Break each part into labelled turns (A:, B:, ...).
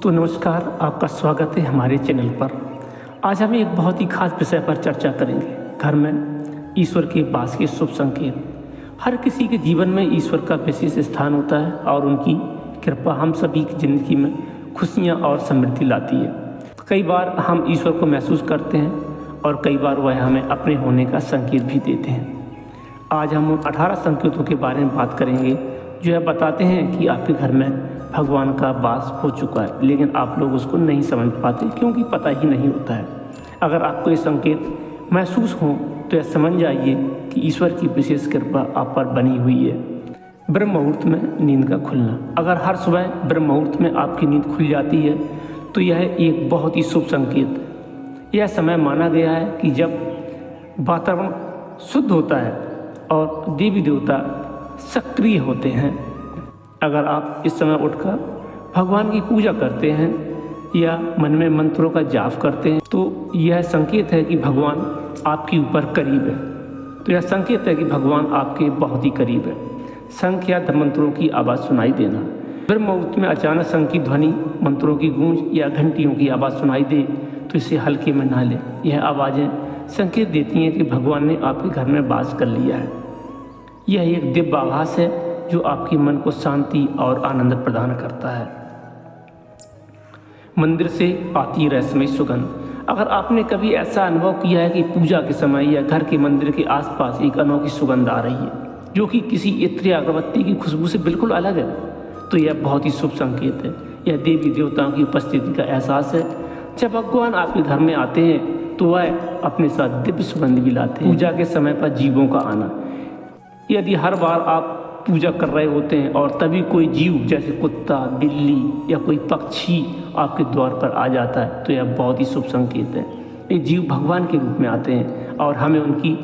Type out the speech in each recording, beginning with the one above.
A: तो नमस्कार, आपका स्वागत है हमारे चैनल पर। आज हम एक बहुत ही खास विषय पर चर्चा करेंगे। घर में ईश्वर के वास के शुभ संकेत। हर किसी के जीवन में ईश्वर का विशेष स्थान होता है और उनकी कृपा हम सभी की ज़िंदगी में खुशियाँ और समृद्धि लाती है। कई बार हम ईश्वर को महसूस करते हैं और कई बार वह हमें अपने होने का संकेत भी देते हैं। आज हम उन 18 संकेतों के बारे में बात करेंगे जो यह बताते हैं कि आपके घर में भगवान का वास हो चुका है, लेकिन आप लोग उसको नहीं समझ पाते क्योंकि पता ही नहीं होता है। अगर आपको ये संकेत महसूस हो तो यह समझ जाइए कि ईश्वर की विशेष कृपा आप पर बनी हुई है। ब्रह्म मुहूर्त में नींद का खुलना। अगर हर सुबह ब्रह्म मुहूर्त में आपकी नींद खुल जाती है तो यह एक बहुत ही शुभ संकेत है। यह समय माना गया है कि जब वातावरण शुद्ध होता है और देवी देवता सक्रिय होते हैं। अगर आप इस समय उठकर भगवान की पूजा करते हैं या मन में मंत्रों का जाप करते हैं तो यह संकेत है कि भगवान आपके ऊपर करीब है। तो यह संकेत है कि भगवान आपके बहुत ही करीब है। शंख या मंत्रों की आवाज़ सुनाई देना। ब्रह्म मुहूर्त में अचानक शंख की ध्वनि, मंत्रों की गूंज या घंटियों की आवाज़ सुनाई दे तो इसे हल्के में ना लें। यह आवाज़ें संकेत देती हैं कि भगवान ने आपके घर में वास कर लिया है। यह एक दिव्य आभास है जो आपके मन को शांति और आनंद प्रदान करता है। मंदिर से आती रहस्यमयी सुगंध। अगर आपने कभी ऐसा अनुभव किया है कि पूजा के समय या घर के मंदिर के आसपास एक अनोखी सुगंध आ रही है जो कि किसी इत्र या अगरबत्ती की खुशबू से बिल्कुल अलग है, तो यह बहुत ही शुभ संकेत है। यह देवी देवताओं की उपस्थिति का एहसास है। जब भगवान आपके घर में आते हैं तो वह अपने साथ दिव्य सुगंध भी लाते हैं। पूजा के समय पर जीवों का आना। यदि हर बार आप पूजा कर रहे होते हैं और तभी कोई जीव जैसे कुत्ता, बिल्ली या कोई पक्षी आपके द्वार पर आ जाता है तो यह बहुत ही शुभ संकेत है। ये जीव भगवान के रूप में आते हैं और हमें उनकी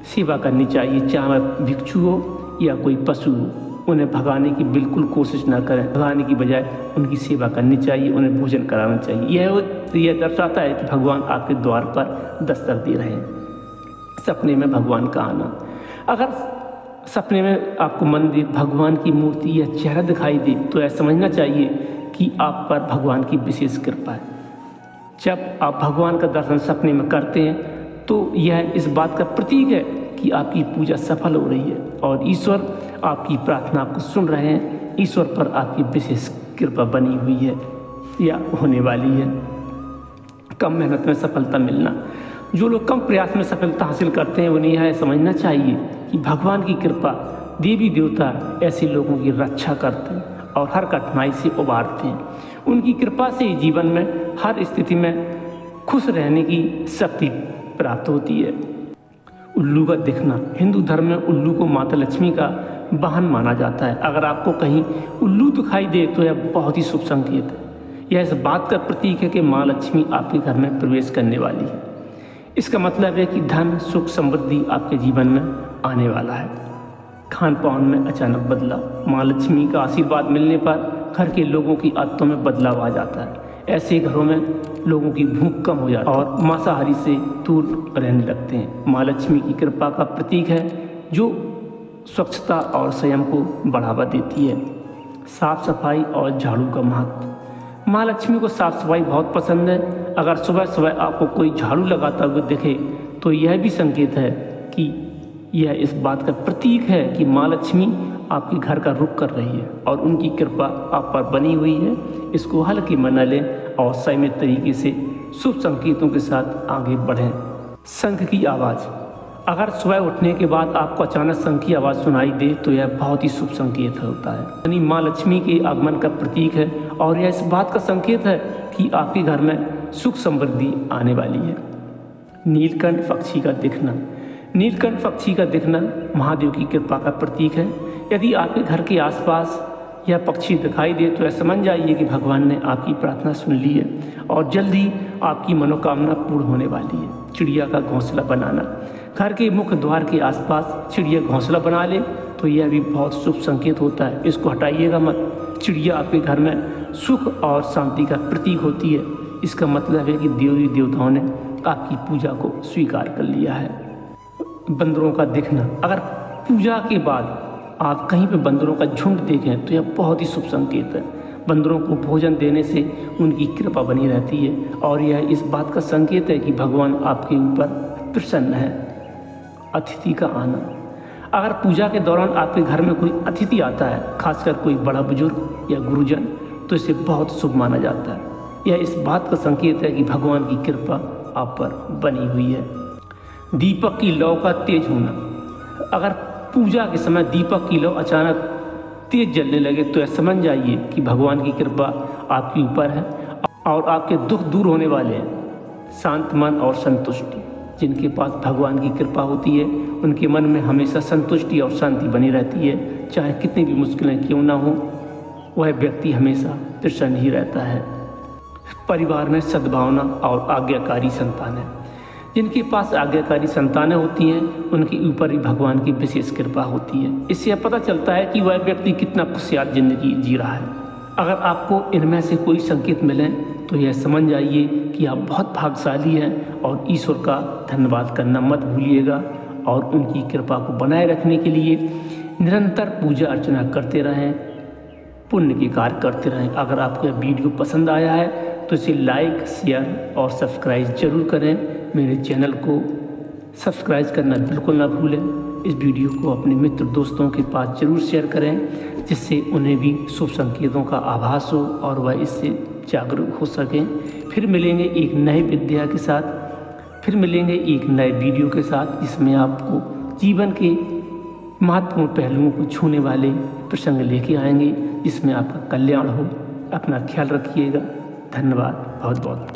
A: सेवा करनी चाहिए, चाहे वह भिक्षु हो या कोई पशु हो। उन्हें भगाने की बिल्कुल कोशिश न करें, भगाने की बजाय उनकी सेवा करनी चाहिए, उन्हें भोजन कराना चाहिए। यह दर्शाता है कि भगवान आपके द्वार पर दस्तक दे रहे हैं। सपने में भगवान का आना। अगर सपने में आपको मंदिर, भगवान की मूर्ति या चेहरा दिखाई दे तो यह समझना चाहिए कि आप पर भगवान की विशेष कृपा है। जब आप भगवान का दर्शन सपने में करते हैं तो यह इस बात का प्रतीक है कि आपकी पूजा सफल हो रही है और ईश्वर आपकी प्रार्थना को सुन रहे हैं। ईश्वर पर आपकी विशेष कृपा बनी हुई है या होने वाली है। कम मेहनत में सफलता मिलना। जो लोग कम प्रयास में सफलता हासिल करते हैं उन्हें यह समझना चाहिए कि भगवान की कृपा, देवी देवता ऐसे लोगों की रक्षा करते हैं और हर कठिनाई से उबारते हैं। उनकी कृपा से जीवन में हर स्थिति में खुश रहने की शक्ति प्राप्त होती है। उल्लू का दिखना। हिंदू धर्म में उल्लू को माता लक्ष्मी का वाहन माना जाता है। अगर आपको कहीं उल्लू दिखाई दे तो यह बहुत ही शुभ संकेत है। यह इस बात का प्रतीक है कि माँ लक्ष्मी आपके घर में प्रवेश करने वाली है। इसका मतलब है कि धन, सुख, समृद्धि आपके जीवन में आने वाला है। खान पान में अचानक बदलाव। माँ लक्ष्मी का आशीर्वाद मिलने पर घर के लोगों की आदतों में बदलाव आ जाता है। ऐसे घरों में लोगों की भूख कम हो जाती है और मांसाहारी से दूर रहने लगते हैं। माँ लक्ष्मी की कृपा का प्रतीक है जो स्वच्छता और संयम को बढ़ावा देती है। साफ सफाई और झाड़ू का महत्व। माँ लक्ष्मी को साफ सफाई बहुत पसंद है। अगर सुबह सुबह आपको कोई झाड़ू लगाता हुआ दिखे तो यह भी संकेत है कि यह इस बात का प्रतीक है कि माँ लक्ष्मी आपके घर का रुख कर रही है और उनकी कृपा आप पर बनी हुई है। इसको हल्के में न लें और संयमित तरीके से शुभ संकेतों के साथ आगे बढ़ें। शंख की आवाज़। अगर सुबह उठने के बाद आपको अचानक शंख की आवाज़ सुनाई दे तो यह बहुत ही शुभ संकेत होता है, यानी माँ लक्ष्मी के आगमन का प्रतीक है और यह इस बात का संकेत है कि आपके घर में सुख समृद्धि आने वाली है। नीलकंठ पक्षी का दिखना। नीलकंठ पक्षी का दिखना महादेव की कृपा का प्रतीक है। यदि आपके घर के आसपास यह पक्षी दिखाई दे तो यह समझ जाइए कि भगवान ने आपकी प्रार्थना सुन ली है और जल्द ही आपकी मनोकामना पूर्ण होने वाली है। चिड़िया का घोंसला बनाना। घर के मुख्य द्वार के आसपास चिड़िया घोंसला बना ले तो यह भी बहुत शुभ संकेत होता है। इसको हटाइएगा मत। चिड़िया आपके घर में सुख और शांति का प्रतीक होती है। इसका मतलब है कि देवी देवताओं ने आपकी पूजा को स्वीकार कर लिया है। बंदरों का दिखना। अगर पूजा के बाद आप कहीं पे बंदरों का झुंड देखें तो यह बहुत ही शुभ संकेत है। बंदरों को भोजन देने से उनकी कृपा बनी रहती है और यह इस बात का संकेत है कि भगवान आपके ऊपर प्रसन्न है। अतिथि का आना। अगर पूजा के दौरान आपके घर में कोई अतिथि आता है, खासकर कोई बड़ा बुजुर्ग या गुरुजन, तो इसे बहुत शुभ माना जाता है। यह इस बात का संकेत है कि भगवान की कृपा आप पर बनी हुई है। दीपक की लौ का तेज होना। अगर पूजा के समय दीपक की लौ अचानक तेज जलने लगे तो यह समझ जाइए कि भगवान की कृपा आपके ऊपर है और आपके दुख दूर होने वाले हैं। शांत मन और संतुष्टि। जिनके पास भगवान की कृपा होती है उनके मन में हमेशा संतुष्टि और शांति बनी रहती है। चाहे कितनी भी मुश्किलें क्यों ना हो, वह व्यक्ति हमेशा प्रसन्न ही रहता है। परिवार में सद्भावना और आज्ञाकारी संतानें। जिनके पास आज्ञाकारी संतानें होती हैं उनके ऊपर भी भगवान की विशेष कृपा होती है। इससे यह पता चलता है कि वह व्यक्ति कितना खुशहाल जिंदगी जी रहा है। अगर आपको इनमें से कोई संकेत मिले तो यह समझ जाइए कि आप बहुत भाग्यशाली हैं और ईश्वर का धन्यवाद करना मत भूलिएगा और उनकी कृपा को बनाए रखने के लिए निरंतर पूजा अर्चना करते रहें, पुण्य के कार्य करते रहें। अगर आपको यह वीडियो पसंद आया है तो इसे लाइक, शेयर और सब्सक्राइब जरूर करें। मेरे चैनल को सब्सक्राइब करना बिल्कुल ना भूलें। इस वीडियो को अपने मित्र दोस्तों के पास जरूर शेयर करें जिससे उन्हें भी शुभ संकेतों का आभास हो और वह इससे जागरूक हो सकें। फिर मिलेंगे एक नए विद्या के साथ, फिर मिलेंगे एक नए वीडियो के साथ जिसमें आपको जीवन के महत्वपूर्ण पहलुओं को छूने वाले प्रसंग लेके आएंगे जिसमें आपका कल्याण हो। अपना ख्याल रखिएगा। धन्यवाद बहुत बहुत।